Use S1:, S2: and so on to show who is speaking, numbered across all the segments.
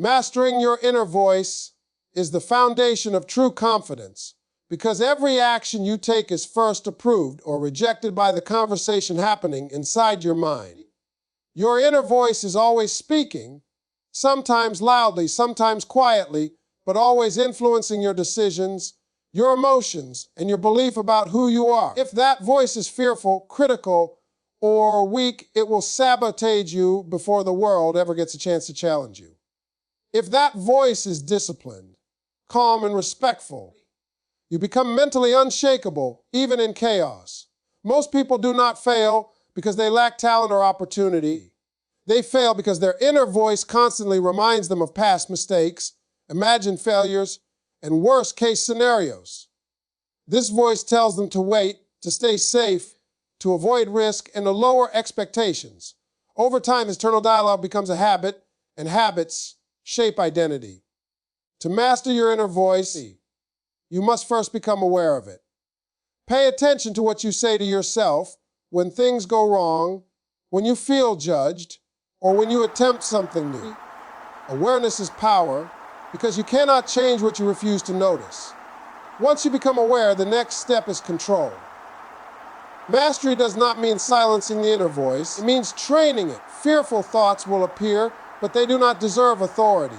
S1: Mastering your inner voice is the foundation of true confidence, because every action you take is first approved or rejected by the conversation happening inside your mind. Your inner voice is always speaking, sometimes loudly, sometimes quietly, but always influencing your decisions, your emotions, and your belief about who you are. If that voice is fearful, critical, or weak, it will sabotage you before the world ever gets a chance to challenge you. If that voice is disciplined, calm, and respectful, you become mentally unshakable, even in chaos. Most people do not fail because they lack talent or opportunity. They fail because their inner voice constantly reminds them of past mistakes, imagined failures, and worst-case scenarios. This voice tells them to wait, to stay safe, to avoid risk, and to lower expectations. Over time, this internal dialogue becomes a habit, and habits shape identity. To master your inner voice, you must first become aware of it. Pay attention to what you say to yourself when things go wrong, when you feel judged, or when you attempt something new. Awareness is power, because you cannot change what you refuse to notice. Once you become aware, the next step is control. Mastery does not mean silencing the inner voice. It means training it. Fearful thoughts will appear, but they do not deserve authority.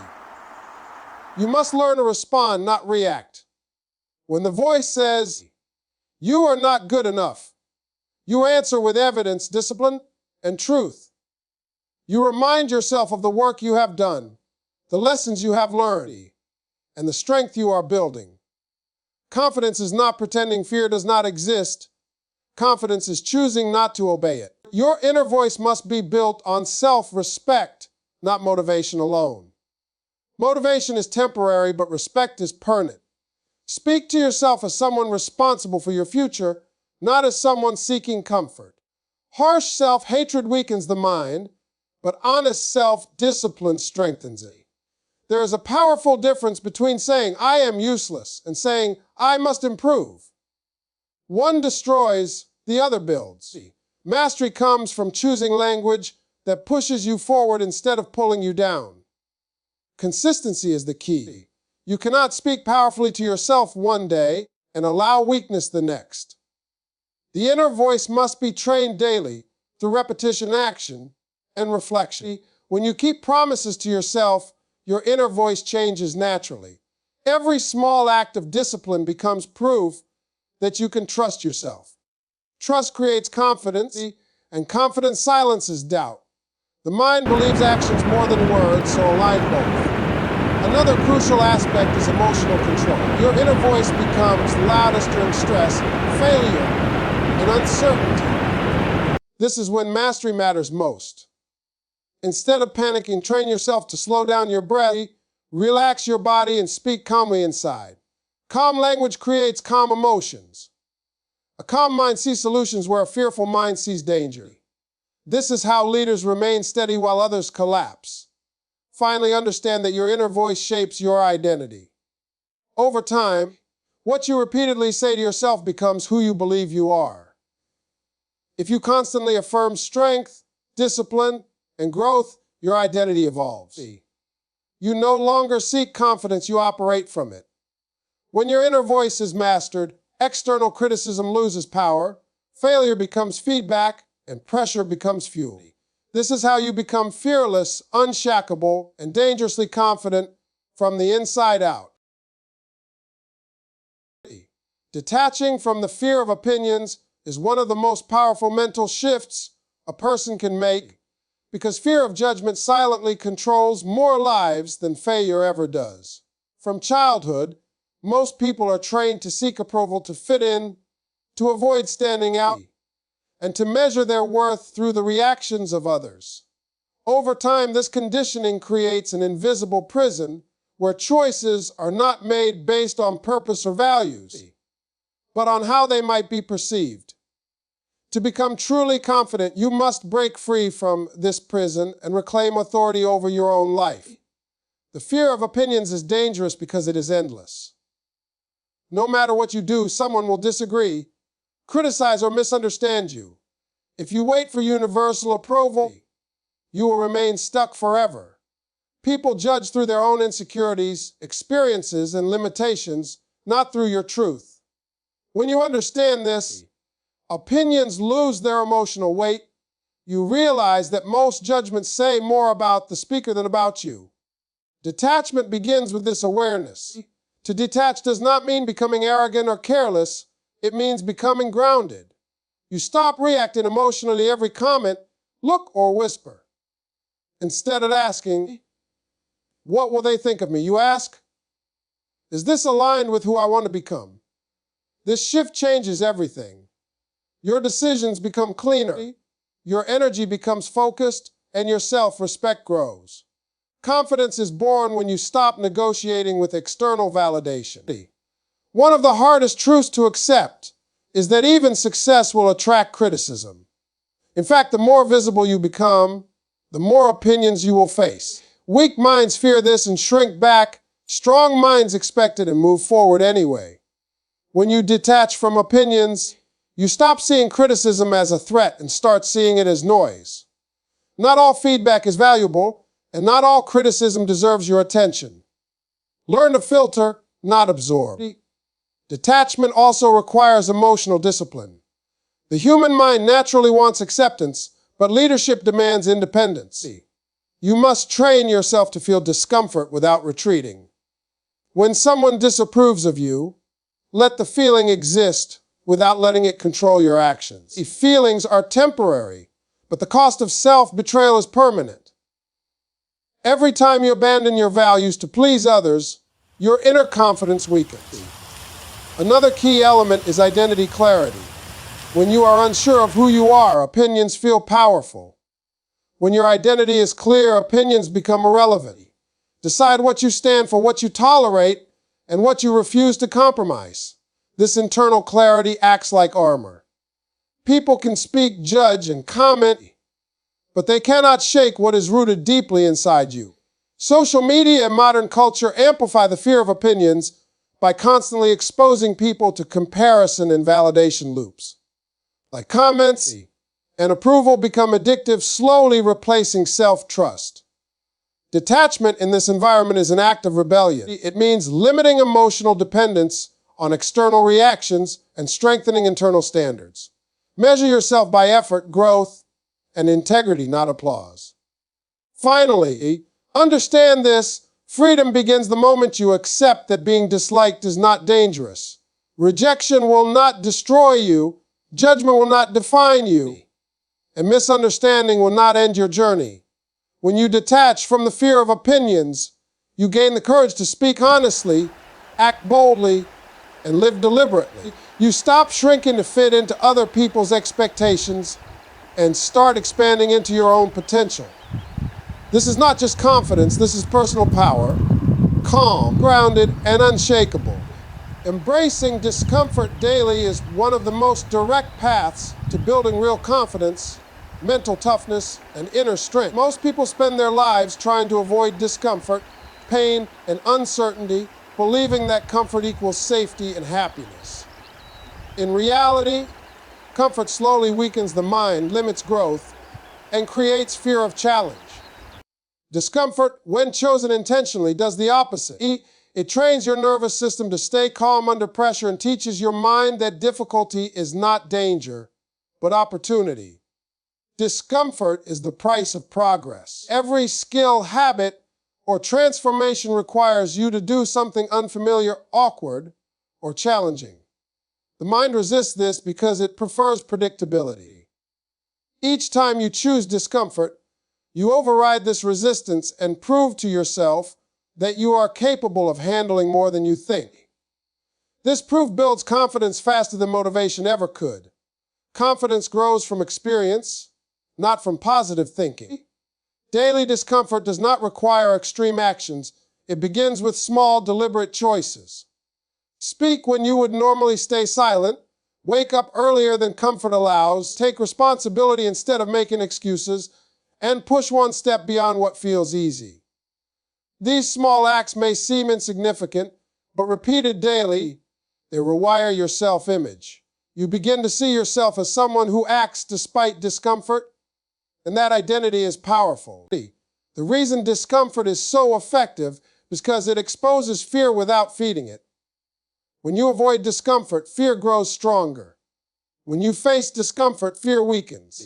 S1: You must learn to respond, not react. When the voice says, "You are not good enough," you answer with evidence, discipline, and truth. You remind yourself of the work you have done, the lessons you have learned, and the strength you are building. Confidence is not pretending fear does not exist. Confidence is choosing not to obey it. Your inner voice must be built on self-respect, not motivation alone. Motivation is temporary, but respect is permanent. Speak to yourself as someone responsible for your future, not as someone seeking comfort. Harsh self-hatred weakens the mind, but honest self-discipline strengthens it. There is a powerful difference between saying, "I am useless," and saying, "I must improve." One destroys, the other builds. Mastery comes from choosing language that pushes you forward instead of pulling you down. Consistency is the key. You cannot speak powerfully to yourself one day and allow weakness the next. The inner voice must be trained daily through repetition, action, and reflection. When you keep promises to yourself, your inner voice changes naturally. Every small act of discipline becomes proof that you can trust yourself. Trust creates confidence, and confidence silences doubt. The mind believes actions more than words, so align both. Another crucial aspect is emotional control. Your inner voice becomes loudest during stress, failure, and uncertainty. This is when mastery matters most. Instead of panicking, train yourself to slow down your breath, relax your body, and speak calmly inside. Calm language creates calm emotions. A calm mind sees solutions where a fearful mind sees danger. This is how leaders remain steady while others collapse. Finally, understand that your inner voice shapes your identity. Over time, what you repeatedly say to yourself becomes who you believe you are. If you constantly affirm strength, discipline, and growth, your identity evolves. You no longer seek confidence, you operate from it. When your inner voice is mastered, external criticism loses power, failure becomes feedback, and pressure becomes fuel. This is how you become fearless, unshakable, and dangerously confident from the inside out. Detaching from the fear of opinions is one of the most powerful mental shifts a person can make, because fear of judgment silently controls more lives than failure ever does. From childhood, most people are trained to seek approval, to fit in, to avoid standing out, and to measure their worth through the reactions of others. Over time, this conditioning creates an invisible prison where choices are not made based on purpose or values, but on how they might be perceived. To become truly confident, you must break free from this prison and reclaim authority over your own life. The fear of opinions is dangerous because it is endless. No matter what you do, someone will disagree, criticize, or misunderstand you. If you wait for universal approval, you will remain stuck forever. People judge through their own insecurities, experiences, and limitations, not through your truth. When you understand this, opinions lose their emotional weight. You realize that most judgments say more about the speaker than about you. Detachment begins with this awareness. To detach does not mean becoming arrogant or careless. It means becoming grounded. You stop reacting emotionally to every comment, look, or whisper. Instead of asking, what will they think of me? You ask, is this aligned with who I want to become? This shift changes everything. Your decisions become cleaner, your energy becomes focused, and your self-respect grows. Confidence is born when you stop negotiating with external validation. One of the hardest truths to accept is that even success will attract criticism. In fact, the more visible you become, the more opinions you will face. Weak minds fear this and shrink back. Strong minds expect it and move forward anyway. When you detach from opinions, you stop seeing criticism as a threat and start seeing it as noise. Not all feedback is valuable, and not all criticism deserves your attention. Learn to filter, not absorb. Detachment also requires emotional discipline. The human mind naturally wants acceptance, but leadership demands independence. You must train yourself to feel discomfort without retreating. When someone disapproves of you, let the feeling exist without letting it control your actions. Feelings are temporary, but the cost of self-betrayal is permanent. Every time you abandon your values to please others, your inner confidence weakens. Another key element is identity clarity. When you are unsure of who you are, opinions feel powerful. When your identity is clear, opinions become irrelevant. Decide what you stand for, what you tolerate, and what you refuse to compromise. This internal clarity acts like armor. People can speak, judge, and comment, but they cannot shake what is rooted deeply inside you. Social media and modern culture amplify the fear of opinions by constantly exposing people to comparison and validation loops. Like comments and approval become addictive, slowly replacing self-trust. Detachment in this environment is an act of rebellion. It means limiting emotional dependence on external reactions and strengthening internal standards. Measure yourself by effort, growth, and integrity, not applause. Finally, understand this: freedom begins the moment you accept that being disliked is not dangerous. Rejection will not destroy you, judgment will not define you, and misunderstanding will not end your journey. When you detach from the fear of opinions, you gain the courage to speak honestly, act boldly, and live deliberately. You stop shrinking to fit into other people's expectations and start expanding into your own potential. This is not just confidence, this is personal power, calm, grounded, and unshakable. Embracing discomfort daily is one of the most direct paths to building real confidence, mental toughness, and inner strength. Most people spend their lives trying to avoid discomfort, pain, and uncertainty, believing that comfort equals safety and happiness. In reality, comfort slowly weakens the mind, limits growth, and creates fear of challenge. Discomfort, when chosen intentionally, does the opposite. It trains your nervous system to stay calm under pressure and teaches your mind that difficulty is not danger, but opportunity. Discomfort is the price of progress. Every skill, habit, or transformation requires you to do something unfamiliar, awkward, or challenging. The mind resists this because it prefers predictability. Each time you choose discomfort, you override this resistance and prove to yourself that you are capable of handling more than you think. This proof builds confidence faster than motivation ever could. Confidence grows from experience, not from positive thinking. Daily discomfort does not require extreme actions. It begins with small, deliberate choices. Speak when you would normally stay silent. Wake up earlier than comfort allows. Take responsibility instead of making excuses. And push one step beyond what feels easy. These small acts may seem insignificant, but repeated daily, they rewire your self-image. You begin to see yourself as someone who acts despite discomfort, and that identity is powerful. The The reason discomfort is so effective is because it exposes fear without feeding it. When you avoid discomfort, fear grows stronger. When you face discomfort, fear weakens.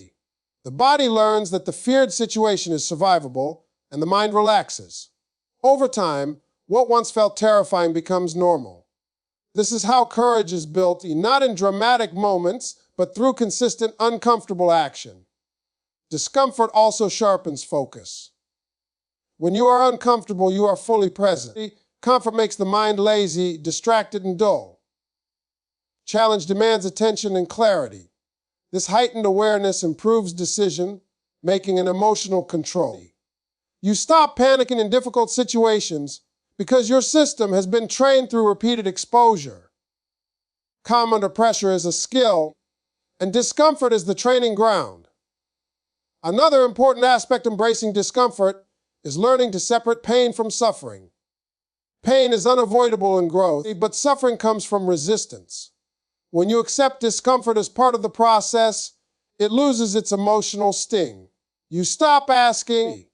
S1: The body learns that the feared situation is survivable, and the mind relaxes. Over time, what once felt terrifying becomes normal. This is how courage is built, not in dramatic moments, but through consistent, uncomfortable action. Discomfort also sharpens focus. When you are uncomfortable, you are fully present. Comfort makes the mind lazy, distracted, and dull. Challenge demands attention and clarity. This heightened awareness improves decision-making and emotional control. You stop panicking in difficult situations because your system has been trained through repeated exposure. Calm under pressure is a skill, and discomfort is the training ground. Another important aspect of embracing discomfort is learning to separate pain from suffering. Pain is unavoidable in growth, but suffering comes from resistance. When you accept discomfort as part of the process, it loses its emotional sting. You stop asking,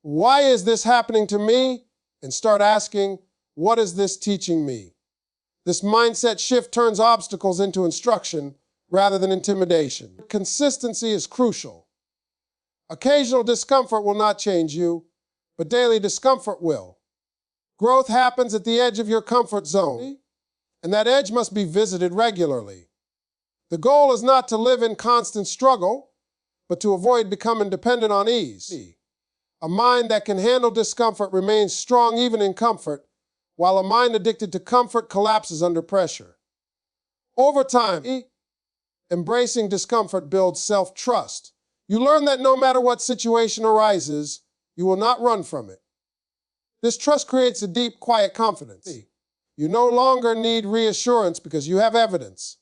S1: "Why is this happening to me?" and start asking, "What is this teaching me?" This mindset shift turns obstacles into instruction rather than intimidation. Consistency is crucial. Occasional discomfort will not change you, but daily discomfort will. Growth happens at the edge of your comfort zone, and that edge must be visited regularly. The goal is not to live in constant struggle, but to avoid becoming dependent on ease. A mind that can handle discomfort remains strong even in comfort, while a mind addicted to comfort collapses under pressure. Over time, embracing discomfort builds self-trust. You learn that no matter what situation arises, you will not run from it. This trust creates a deep, quiet confidence. You no longer need reassurance because you have evidence.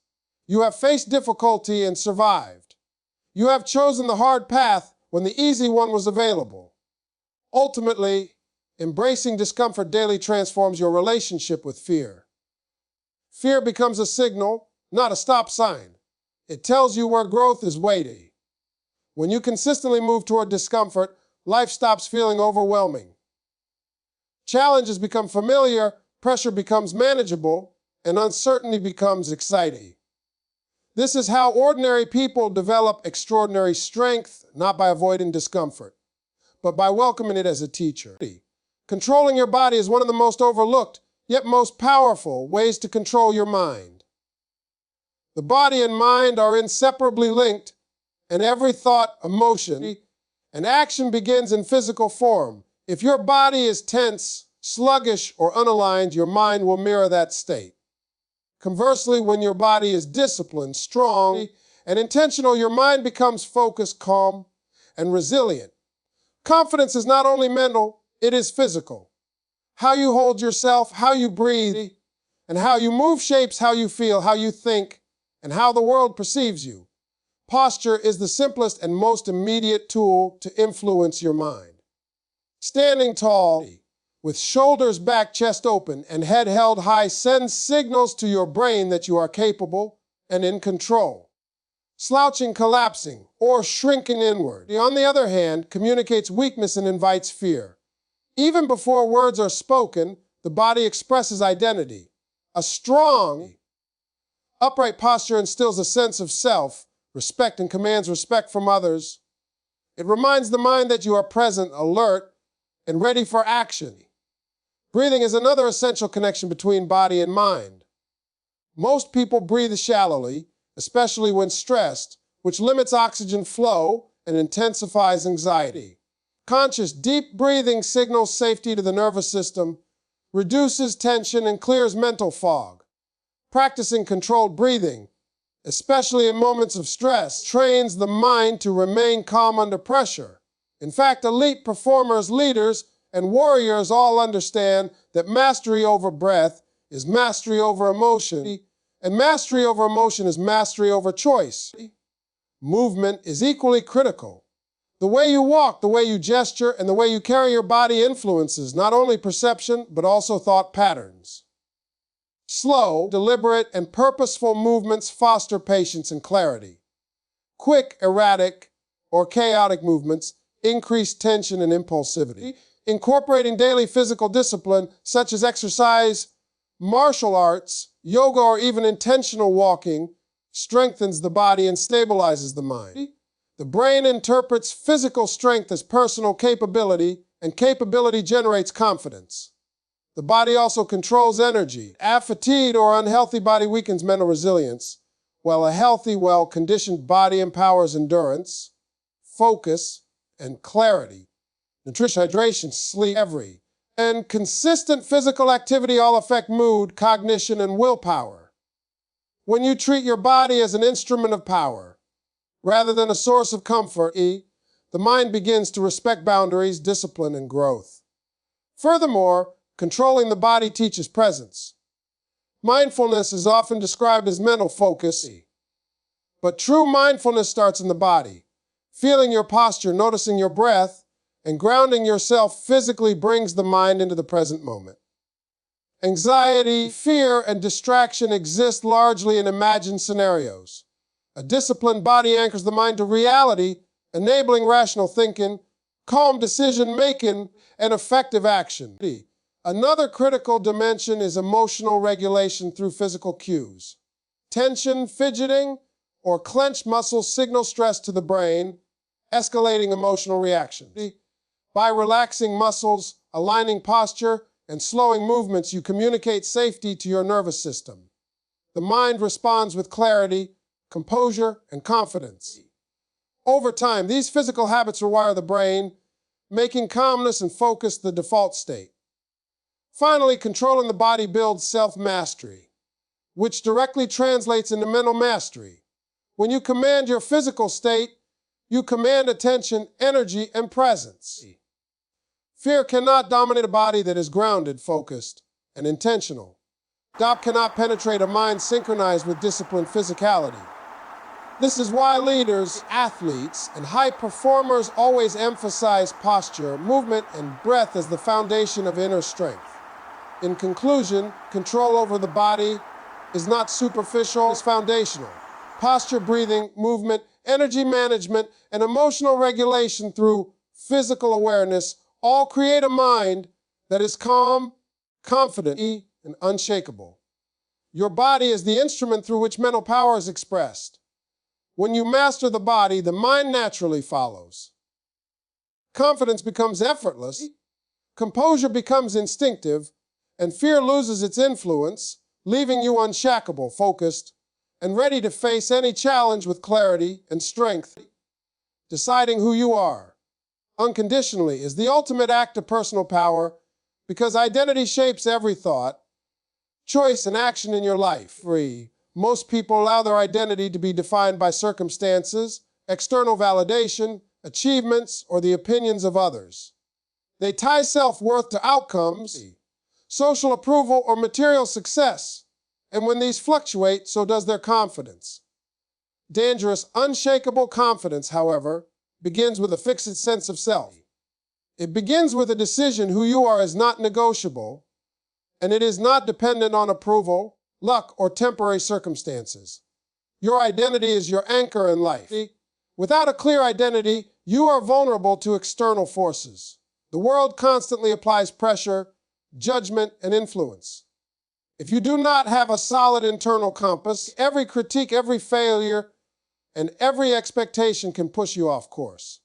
S1: You have faced difficulty and survived. You have chosen the hard path when the easy one was available. Ultimately, embracing discomfort daily transforms your relationship with fear. Fear becomes a signal, not a stop sign. It tells you where growth is waiting. When you consistently move toward discomfort, life stops feeling overwhelming. Challenges become familiar, pressure becomes manageable, and uncertainty becomes exciting. This is how ordinary people develop extraordinary strength, not by avoiding discomfort, but by welcoming it as a teacher. Controlling your body is one of the most overlooked, yet most powerful ways to control your mind. The body and mind are inseparably linked, and every thought, emotion, and action begins in physical form. If your body is tense, sluggish, or unaligned, your mind will mirror that state. Conversely, when your body is disciplined, strong, and intentional, your mind becomes focused, calm, and resilient. Confidence is not only mental, it is physical. How you hold yourself, how you breathe, and how you move shapes how you feel, how you think, and how the world perceives you. Posture is the simplest and most immediate tool to influence your mind. Standing tall, with shoulders back, chest open, and head held high sends signals to your brain that you are capable and in control. Slouching, collapsing, or shrinking inward, on the other hand, communicates weakness and invites fear. Even before words are spoken, the body expresses identity. A strong, upright posture instills a sense of self, respect, and commands respect from others. It reminds the mind that you are present, alert, and ready for action. Breathing is another essential connection between body and mind. Most people breathe shallowly, especially when stressed, which limits oxygen flow and intensifies anxiety. Conscious, deep breathing signals safety to the nervous system, reduces tension, and clears mental fog. Practicing controlled breathing, especially in moments of stress, trains the mind to remain calm under pressure. In fact, elite performers, leaders, and warriors all understand that mastery over breath is mastery over emotion, and mastery over emotion is mastery over choice. Movement is equally critical. The way you walk, the way you gesture, and the way you carry your body influences not only perception, but also thought patterns. Slow, deliberate, and purposeful movements foster patience and clarity. Quick, erratic, or chaotic movements increased tension and impulsivity. Incorporating daily physical discipline, such as exercise, martial arts, yoga, or even intentional walking, strengthens the body and stabilizes the mind. The brain interprets physical strength as personal capability, and capability generates confidence. The body also controls energy. A fatigued or unhealthy body weakens mental resilience, while a healthy, well-conditioned body empowers endurance, focus, and clarity. Nutrition, hydration, sleep, and consistent physical activity all affect mood, cognition, and willpower. When you treat your body as an instrument of power, rather than a source of comfort, the mind begins to respect boundaries, discipline, and growth. Furthermore, controlling the body teaches presence. Mindfulness is often described as mental focus, but true mindfulness starts in the body. Feeling your posture, noticing your breath, and grounding yourself physically brings the mind into the present moment. Anxiety, fear, and distraction exist largely in imagined scenarios. A disciplined body anchors the mind to reality, enabling rational thinking, calm decision-making, and effective action. Another critical dimension is emotional regulation through physical cues. Tension, fidgeting, or clenched muscles signal stress to the brain, escalating emotional reactions. By relaxing muscles, aligning posture, and slowing movements, you communicate safety to your nervous system. The mind responds with clarity, composure, and confidence. Over time, these physical habits rewire the brain, making calmness and focus the default state. Finally, controlling the body builds self-mastery, which directly translates into mental mastery. When you command your physical state, you command attention, energy, and presence. Fear cannot dominate a body that is grounded, focused, and intentional. Doubt cannot penetrate a mind synchronized with disciplined physicality. This is why leaders, athletes, and high performers always emphasize posture, movement, and breath as the foundation of inner strength. In conclusion, control over the body is not superficial, it's foundational. Posture, breathing, movement, energy management, and emotional regulation through physical awareness all create a mind that is calm, confident, and unshakable. Your body is the instrument through which mental power is expressed. When you master the body, the mind naturally follows. Confidence becomes effortless, composure becomes instinctive, and fear loses its influence, leaving you unshakable, focused, and ready to face any challenge with clarity and strength. Deciding who you are unconditionally is the ultimate act of personal power because identity shapes every thought, choice, and action in your life. Most people allow their identity to be defined by circumstances, external validation, achievements, or the opinions of others. They tie self-worth to outcomes, social approval, or material success. And when these fluctuate, so does their confidence. Dangerous, unshakable confidence, however, begins with a fixed sense of self. It begins with a decision who you are is not negotiable, and it is not dependent on approval, luck, or temporary circumstances. Your identity is your anchor in life. Without a clear identity, you are vulnerable to external forces. The world constantly applies pressure, judgment, and influence. If you do not have a solid internal compass, every critique, every failure, and every expectation can push you off course.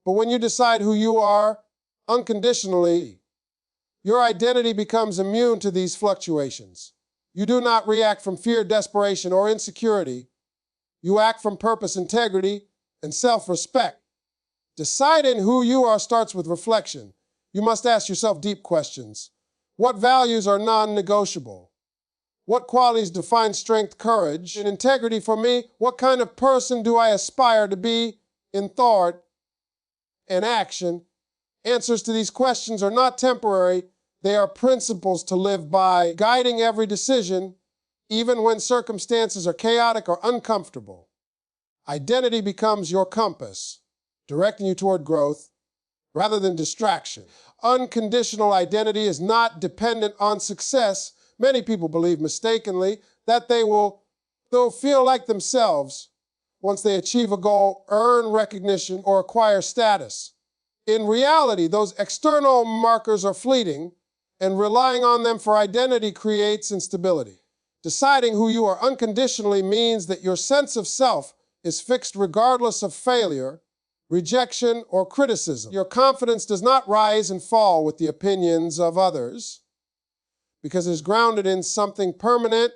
S1: But when you decide who you are unconditionally, your identity becomes immune to these fluctuations. You do not react from fear, desperation, or insecurity. You act from purpose, integrity, and self-respect. Deciding who you are starts with reflection. You must ask yourself deep questions. What values are non-negotiable? What qualities define strength, courage, and integrity for me? What kind of person do I aspire to be in thought and action? Answers to these questions are not temporary. They are principles to live by, guiding every decision, even when circumstances are chaotic or uncomfortable. Identity becomes your compass, directing you toward growth rather than distraction. Unconditional identity is not dependent on success. Many people believe mistakenly that they'll feel like themselves once they achieve a goal, earn recognition, or acquire status. In reality, those external markers are fleeting, and relying on them for identity creates instability. Deciding who you are unconditionally means that your sense of self is fixed regardless of failure, rejection, or criticism. Your confidence does not rise and fall with the opinions of others because it is grounded in something permanent,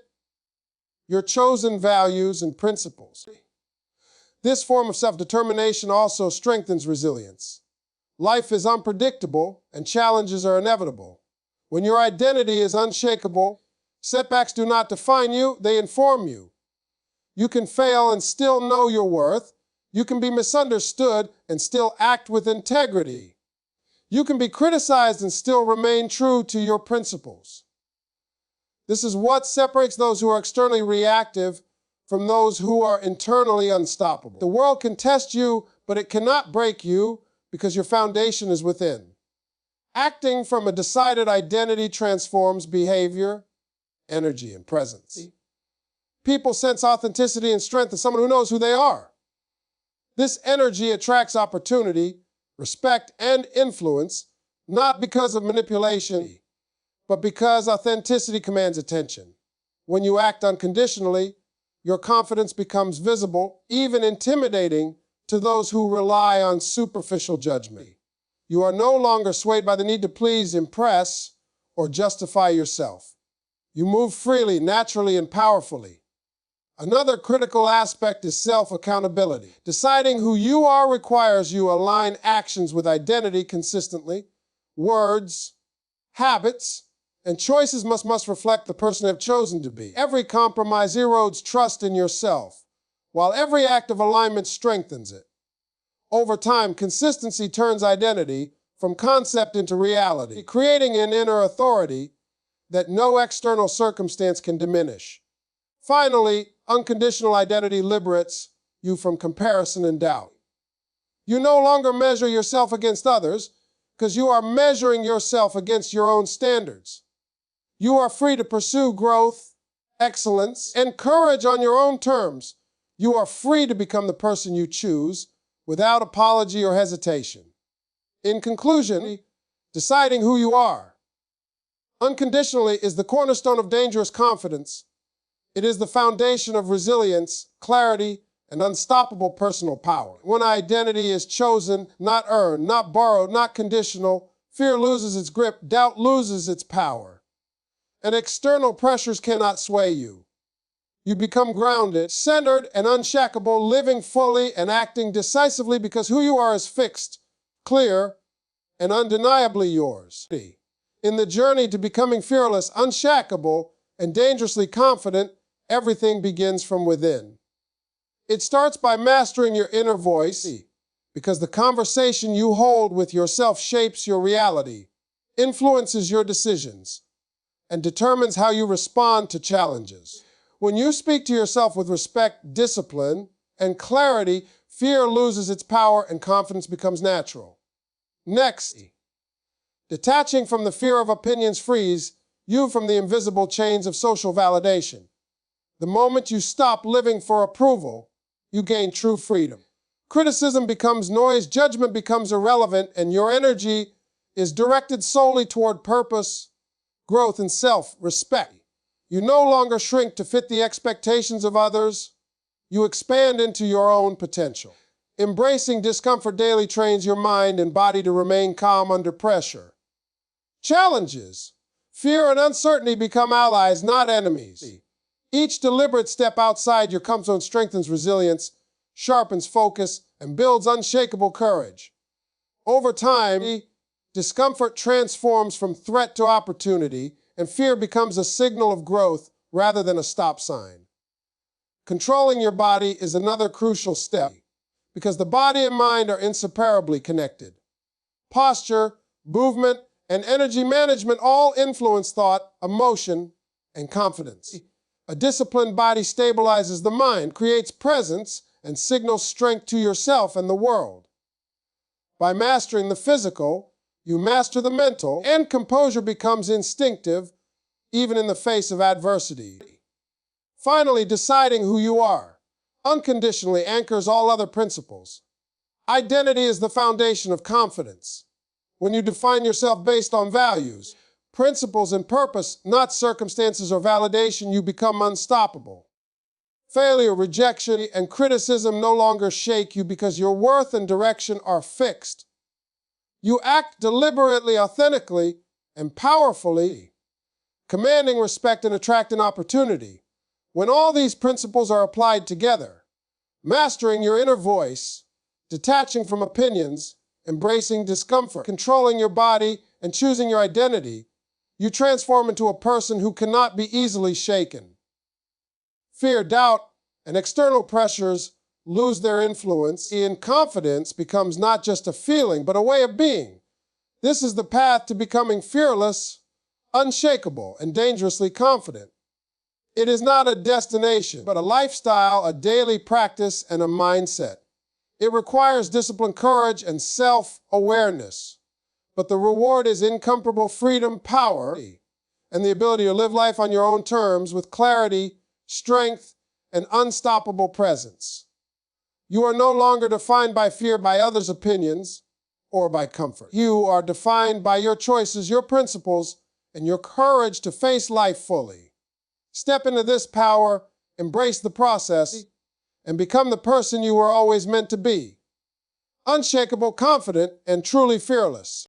S1: your chosen values and principles. This form of self-determination also strengthens resilience. Life is unpredictable and challenges are inevitable. When your identity is unshakable, setbacks do not define you, they inform you. You can fail and still know your worth. You can be misunderstood and still act with integrity. You can be criticized and still remain true to your principles. This is what separates those who are externally reactive from those who are internally unstoppable. The world can test you, but it cannot break you because your foundation is within. Acting from a decided identity transforms behavior, energy, and presence. People sense authenticity and strength in someone who knows who they are. This energy attracts opportunity, respect, and influence, not because of manipulation, but because authenticity commands attention. When you act unconditionally, your confidence becomes visible, even intimidating, to those who rely on superficial judgment. You are no longer swayed by the need to please, impress, or justify yourself. You move freely, naturally, and powerfully. Another critical aspect is self-accountability. Deciding who you are requires you align actions with identity consistently. Words, habits, and choices must reflect the person you have chosen to be. Every compromise erodes trust in yourself, while every act of alignment strengthens it. Over time, consistency turns identity from concept into reality, creating an inner authority that no external circumstance can diminish. Finally, unconditional identity liberates you from comparison and doubt. You no longer measure yourself against others because you are measuring yourself against your own standards. You are free to pursue growth, excellence, and courage on your own terms. You are free to become the person you choose without apology or hesitation. In conclusion, deciding who you are unconditionally is the cornerstone of dangerous confidence. It is the foundation of resilience, clarity, and unstoppable personal power. When identity is chosen, not earned, not borrowed, not conditional, fear loses its grip, doubt loses its power. And external pressures cannot sway you. You become grounded, centered, and unshakable, living fully and acting decisively because who you are is fixed, clear, and undeniably yours. In the journey to becoming fearless, unshakable, and dangerously confident, everything begins from within. It starts by mastering your inner voice, because the conversation you hold with yourself shapes your reality, influences your decisions, and determines how you respond to challenges. When you speak to yourself with respect, discipline, and clarity, fear loses its power and confidence becomes natural. Next, detaching from the fear of opinions frees you from the invisible chains of social validation. The moment you stop living for approval, you gain true freedom. Criticism becomes noise, judgment becomes irrelevant, and your energy is directed solely toward purpose, growth, and self-respect. You no longer shrink to fit the expectations of others. You expand into your own potential. Embracing discomfort daily trains your mind and body to remain calm under pressure. Challenges, fear, and uncertainty become allies, not enemies. Each deliberate step outside your comfort zone strengthens resilience, sharpens focus, and builds unshakable courage. Over time, discomfort transforms from threat to opportunity, and fear becomes a signal of growth rather than a stop sign. Controlling your body is another crucial step, because the body and mind are inseparably connected. Posture, movement, and energy management all influence thought, emotion, and confidence. A disciplined body stabilizes the mind, creates presence, and signals strength to yourself and the world. By mastering the physical, you master the mental, and composure becomes instinctive, even in the face of adversity. Finally, deciding who you are unconditionally anchors all other principles. Identity is the foundation of confidence. When you define yourself based on values, principles, and purpose, not circumstances or validation, you become unstoppable. Failure, rejection, and criticism no longer shake you because your worth and direction are fixed. You act deliberately, authentically, and powerfully, commanding respect and attracting opportunity. When all these principles are applied together, mastering your inner voice, detaching from opinions, embracing discomfort, controlling your body, and choosing your identity, you transform into a person who cannot be easily shaken. Fear, doubt, and external pressures lose their influence, and confidence becomes not just a feeling, but a way of being. This is the path to becoming fearless, unshakable, and dangerously confident. It is not a destination, but a lifestyle, a daily practice, and a mindset. It requires discipline, courage, and self-awareness. But the reward is incomparable freedom, power, and the ability to live life on your own terms with clarity, strength, and unstoppable presence. You are no longer defined by fear, by others' opinions, or by comfort. You are defined by your choices, your principles, and your courage to face life fully. Step into this power, embrace the process, and become the person you were always meant to be. Unshakable, confident, and truly fearless.